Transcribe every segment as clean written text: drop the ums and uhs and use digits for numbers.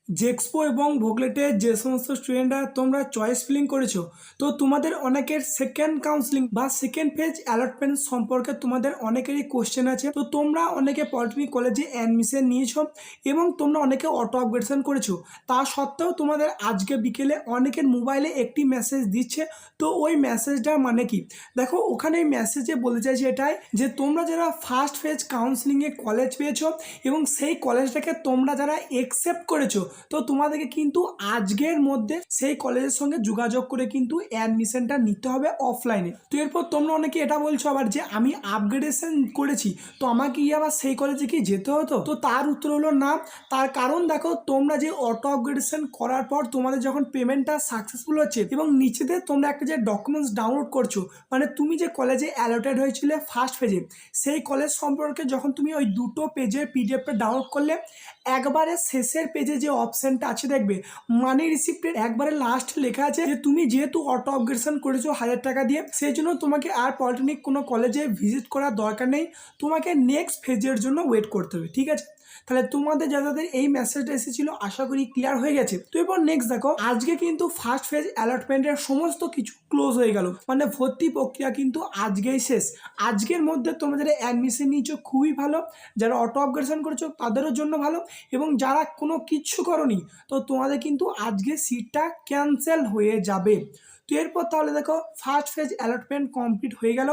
জেক্সপো এবং ভোগলেটের যে সমস্ত স্টুডেন্টরা তোমরা চয়েস ফিলিং করেছো, তো তোমাদের অনেকের সেকেন্ড কাউন্সিলিং বা সেকেন্ড ফেজ অ্যালটমেন্ট সম্পর্কে তোমাদের অনেকেরই কোশ্চেন আছে। তো তোমরা অনেকে পলিটেকনিক কলেজে অ্যাডমিশন নিয়েছো এবং তোমরা অনেকে অটো আপগ্রেডেশন করেছো। তা সত্ত্বেও তোমাদের আজকে বিকেলে অনেকের মোবাইলে একটি মেসেজ দিচ্ছে। তো ওই মেসেজটা মানে কি, দেখো ওখানে মেসেজে বলতে চাইছে এটাই যে তোমরা যারা ফার্স্ট ফেজ কাউন্সিলিংয়ে কলেজ পেয়েছো এবং সেই কলেজটাকে তোমরা যারা একসেপ্ট করেছো, তো তোমাদেরকে কিন্তু আজকের মধ্যে সেই কলেজের সঙ্গে যোগাযোগ করে কিন্তু অ্যাডমিশনটা নিতে হবে অফলাইনে। তো এরপর তোমরা অনেকে এটা বলছো আবার যে আমি আপগ্রেডেশন করেছি, তো আমাকে আবার সেই কলেজে কি যেতে হতো? তো তার উত্তর হলো না। তার কারণ দেখো, তোমরা যে অটো আপগ্রেডেশন করার পর তোমাদের যখন পেমেন্টটা সাকসেসফুল হচ্ছে এবং নিচেতে তোমরা একটা যে ডকুমেন্টস ডাউনলোড করছো, মানে তুমি যে কলেজে অ্যালটেড হয়েছিলে ফার্স্ট পেজে, সেই কলেজ সম্পর্কে যখন তুমি ওই দুটো পেজের পিডিএফটা ডাউনলোড করলে, একবারে শেষের পেজে যে অপশনটা আছে দেখবে মানি রিসিপ্টের একবারে লাস্ট লেখা আছে যে তুমি যেহেতু অটো আপগ্রেডেশন করেছো 1000 টাকা দিয়ে, সেই জন্য তোমাকে আর পলিটেকনিক কোনো কলেজে ভিজিট করার দরকার নেই, তোমাকে নেক্সট ফেজের জন্য ওয়েট করতে হবে। ঠিক আছে, তাহলে তোমাদের যাদের এই মেসেজটা এসেছিল আশা করি ক্লিয়ার হয়ে গেছে। তো এরপর নেক্সট দেখো, আজকে কিন্তু ফার্স্ট ফেজ অ্যালটমেন্টের সমস্ত কিছু ক্লোজ হয়ে গেল, মানে ভর্তি প্রক্রিয়া কিন্তু আজকেই শেষ। আজকের মধ্যে তোমরা যারা অ্যাডমিশন নিয়েছো খুবই ভালো, যারা অটো আপগ্রেডেশন করেছো তাদেরও জন্য ভালো, এবং যারা কোনো কিচ্ছু করনি তো তোমাদের কিন্তু আজকে সিটটা ক্যান্সেল হয়ে যাবে। তো এরপর তাহলে দেখো ফার্স্ট ফেজ অ্যালটমেন্ট কমপ্লিট হয়ে গেল।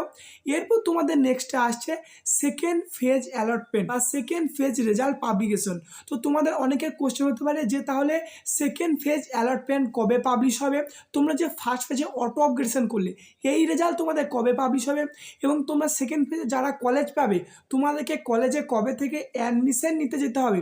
এরপর তোমাদের নেক্সটে আসছে সেকেন্ড ফেজ অ্যালটমেন্ট বা সেকেন্ড ফেজ রেজাল্ট পাবলিকেশন। তো তোমাদের অনেকের কোশ্চেন হতে পারে যে তাহলে সেকেন্ড ফেজ অ্যালটমেন্ট কবে পাবলিশ হবে, তোমরা যে ফার্স্ট ফেজে অটো আপগ্রেডেশন করলে এই রেজাল্ট তোমাদের কবে পাবলিশ হবে, এবং তোমরা সেকেন্ড ফেজে যারা কলেজ পাবে তোমাদেরকে কলেজে কবে থেকে অ্যাডমিশন নিতে যেতে হবে,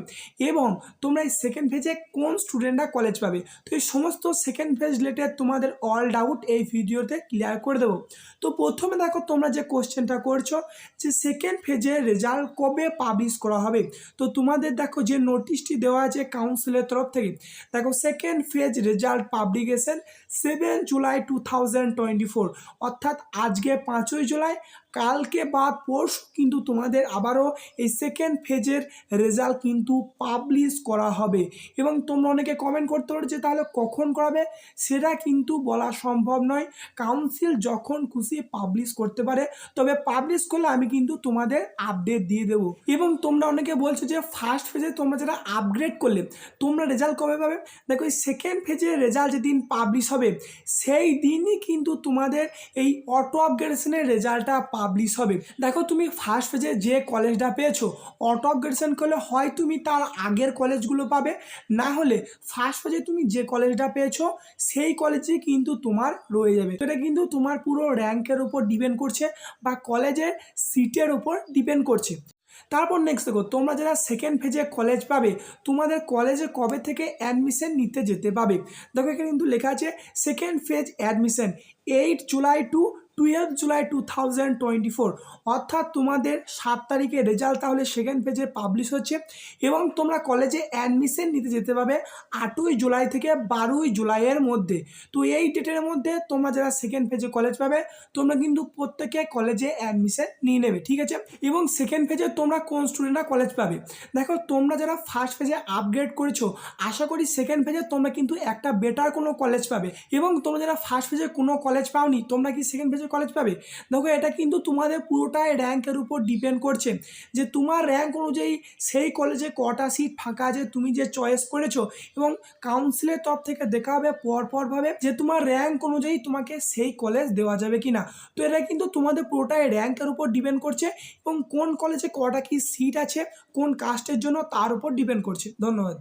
এবং তোমরা এই সেকেন্ড ফেজে কোন স্টুডেন্টরা কলেজ পাবে। তো এই সমস্ত সেকেন্ড ফেজ রিলেটেড তোমাদের অল ডাউট এই ভিডিওতে ক্লিয়ার করে দেবো। তো প্রথমে দেখো তোমরা যে কোশ্চেনটা করছো যে সেকেন্ড ফেজে রেজাল্ট কবে পাবলিশ করা হবে, তো তোমাদের দেখো যে নোটিশটি দেওয়া আছে কাউন্সিলের তরফ থেকে, দেখো second phase result publication 7 July 2024, অর্থাৎ আজকে 5ই জুলাই, কালকে বা পরশু কিন্তু তোমাদের আবারও এই সেকেন্ড ফেজের রেজাল্ট কিন্তু পাবলিশ করা হবে। এবং তোমরা অনেকে কমেন্ট করতে পারো যে তাহলে কখন করাবে, সেটা কিন্তু বলা সম্ভব নয়, কাউন্সিল যখন খুশি পাবলিশ করতে পারে, তবে পাবলিশ করলে আমি কিন্তু তোমাদের আপডেট দিয়ে দেবো। এবং তোমরা অনেকে বলছো যে ফার্স্ট ফেজে তোমরা যারা আপগ্রেড করলে তোমরা রেজাল্ট কবে পাবে, দেখো এই সেকেন্ড ফেজের রেজাল্ট যেদিন পাবলিশ হবে সেই দিনই কিন্তু তোমাদের এই অটো আপগ্রেডেশনের রেজাল্টটা পাবলিশ হবে। দেখো তুমি ফার্স্ট ফেজে যে কলেজটা পেয়েছো অটো আপগ্রেডেশন করলে হয় তুমি তার আগের কলেজগুলো পাবে, না হলে ফার্স্ট ফেজে তুমি যে কলেজটা পেয়েছো সেই কলেজে কিন্তু তোমার রয়ে যাবে। তো এটা কিন্তু তোমার পুরো র্যাঙ্কের উপর ডিপেন্ড করছে বা কলেজের সিটের উপর ডিপেন্ড করছে। তারপর নেক্সট দেখো, তোমরা যারা সেকেন্ড ফেজে কলেজ পাবে তোমাদের কলেজে কবে থেকে অ্যাডমিশন নিতে যেতে পাবে, দেখো এখানে কিন্তু লেখা আছে second phase admission 8 July to 12 July 2024, অর্থাৎ তোমাদের 7 তারিখে রেজাল্ট তাহলে সেকেন্ড ফেজে পাবলিশ হচ্ছে, এবং তোমরা কলেজে অ্যাডমিশন নিতে যেতে পাবে 8ই জুলাই থেকে 12ই জুলাইয়ের মধ্যে। তো এই ডেটের মধ্যে তোমরা যারা সেকেন্ড ফেজে কলেজ পাবে তোমরা কিন্তু প্রত্যেকে কলেজে অ্যাডমিশন নিয়ে নেবে। ঠিক আছে, এবং সেকেন্ড ফেজে তোমরা কোন স্টুডেন্টরা কলেজ পাবে, দেখো তোমরা যারা ফার্স্ট ফেজে আপগ্রেড করেছো আশা করি সেকেন্ড ফেজে তোমরা কিন্তু একটা বেটার কোনো কলেজ পাবে, এবং তোমরা যারা ফার্স্ট ফেজে কোনো কলেজ পাওনি তোমরা কি সেকেন্ড ফেজে কলেজ পাবে। দেখো এটা কিন্তু তোমাদের পুরোটাই র্যাঙ্কের উপর ডিপেন্ড করছে, যে তোমার র্যাঙ্ক অনুযায়ী সেই কলেজে কটা সিট ফাঁকা আছে তুমি যে চয়েস করেছো, এবং কাউন্সিলের তরফ থেকে দেখা হবে পরপরভাবে যে তোমার র্যাঙ্ক অনুযায়ী তোমাকে সেই কলেজ দেওয়া যাবে কিনা। তো এটা কিন্তু তোমাদের পুরোটাই র্যাঙ্কের উপর ডিপেন্ড করছে, এবং কোন কলেজে কটা কি সিট আছে কোন কাস্টের জন্য তার উপর ডিপেন্ড করছে। ধন্যবাদ।